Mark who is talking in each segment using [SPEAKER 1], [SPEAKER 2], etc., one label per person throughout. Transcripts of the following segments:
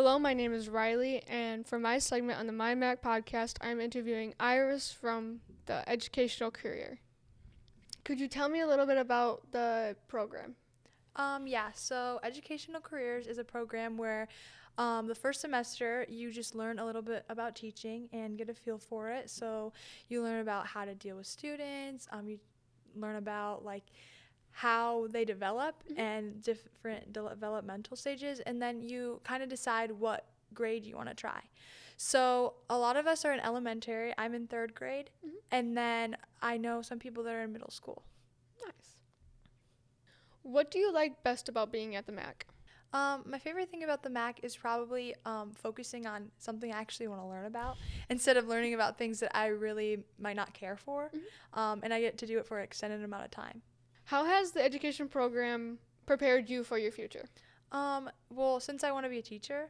[SPEAKER 1] Hello, my name is Riley, and for my segment on the MACC podcast, I'm interviewing Iris from the Educational Career. Could you tell me a little bit about the program?
[SPEAKER 2] So Educational Careers is a program where the first semester you just learn a little bit about teaching and get a feel for it. So you learn about how to deal with students, you learn about how they develop and different developmental stages, and then you kind of decide what grade you want to try. So a lot of us are in elementary. I'm in third grade, and then I know some people that are in middle school.
[SPEAKER 1] Nice. What do you like best about being at the MACC?
[SPEAKER 2] My favorite thing about the MACC is probably focusing on something I actually want to learn about instead of learning about things that I really might not care for, and I get to do it for an extended amount of time.
[SPEAKER 1] How has the education program prepared you for your future?
[SPEAKER 2] Well, since I want to be a teacher,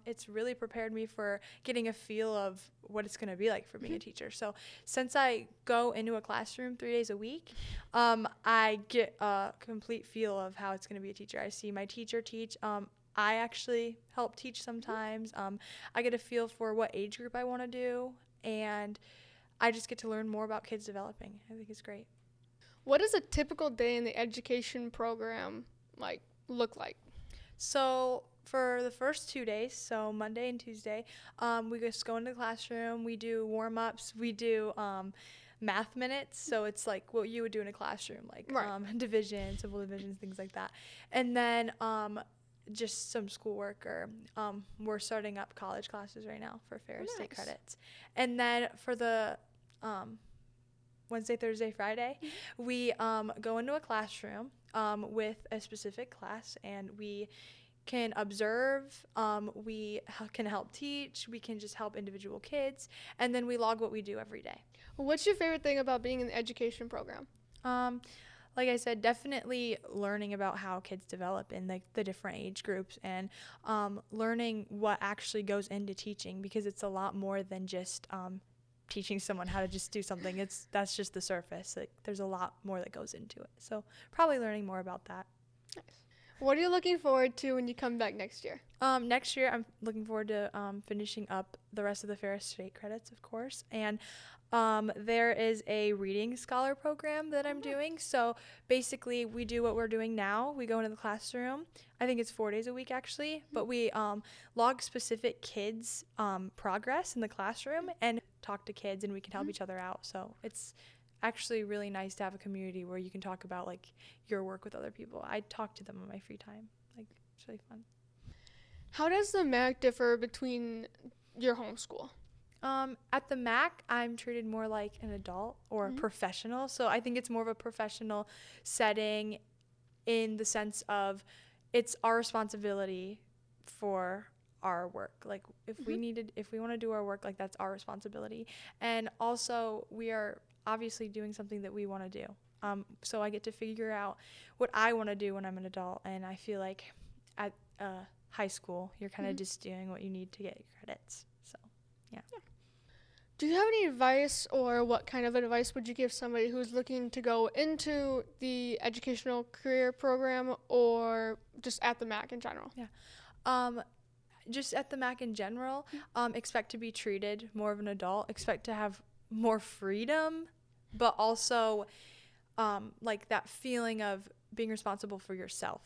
[SPEAKER 2] it's really prepared me for getting a feel of what it's going to be like for being a teacher. So since I go into a classroom 3 days a week, I get a complete feel of how it's going to be a teacher. I see my teacher teach. I actually help teach sometimes. I get a feel for what age group I want to do, and I just get to learn more about kids developing. I think it's great.
[SPEAKER 1] What does a typical day in the education program look like?
[SPEAKER 2] So for the first 2 days, so Monday and Tuesday, we just go into the classroom. We do warm-ups. We do math minutes. So it's like what you would do in a classroom, division, simple divisions, things like that. And then just some schoolwork, or we're starting up college classes right now for Ferris State credits. And then for the Wednesday, Thursday, Friday, we go into a classroom with a specific class, and we can observe, we can help teach, we can just help individual kids, and then we log what we do every day.
[SPEAKER 1] What's your favorite thing about being in the education program?
[SPEAKER 2] Like I said, definitely learning about how kids develop in the different age groups, and learning what actually goes into teaching, because it's a lot more than just teaching someone how to just do something. That's just the surface. There's a lot more that goes into it. So probably learning more about that.
[SPEAKER 1] Nice. What are you looking forward to when you come back next year?
[SPEAKER 2] Next year, I'm looking forward to finishing up the rest of the Ferris State credits, of course. And there is a reading scholar program that I'm doing. So basically, we do what we're doing now. We go into the classroom. I think it's 4 days a week, actually. But we log specific kids' progress in the classroom and talk to kids, and we can help each other out. So it's actually really nice to have a community where you can talk about your work with other people. I talk to them on my free time. It's really fun.
[SPEAKER 1] How does the MACC differ between your homeschool?
[SPEAKER 2] At the MACC, I'm treated more like an adult or professional. So I think it's more of a professional setting in the sense of it's our responsibility for our work. If we want to do our work, that's our responsibility. And also we are obviously doing something that we want to do. So I get to figure out what I want to do when I'm an adult. And I feel like at high school, you're kind of just doing what you need to get your credits. So, yeah.
[SPEAKER 1] Do you have any advice, or what kind of advice would you give somebody who's looking to go into the educational career program, or just at the MACC in general?
[SPEAKER 2] Yeah. Just at the MACC in general, expect to be treated more of an adult, expect to have more freedom, but also that feeling of being responsible for yourself.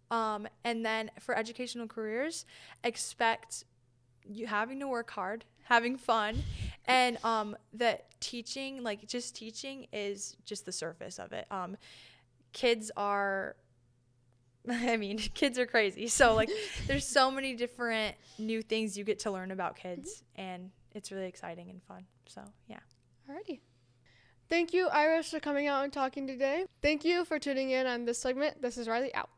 [SPEAKER 2] And then for educational careers, expect you having to work hard, having fun, and that teaching, just teaching is just the surface of it. Kids are crazy. So there's so many different new things you get to learn about kids, and it's really exciting and fun. So, yeah.
[SPEAKER 1] Alrighty. Thank you, Iris, for coming out and talking today. Thank you for tuning in on this segment. This is Riley out.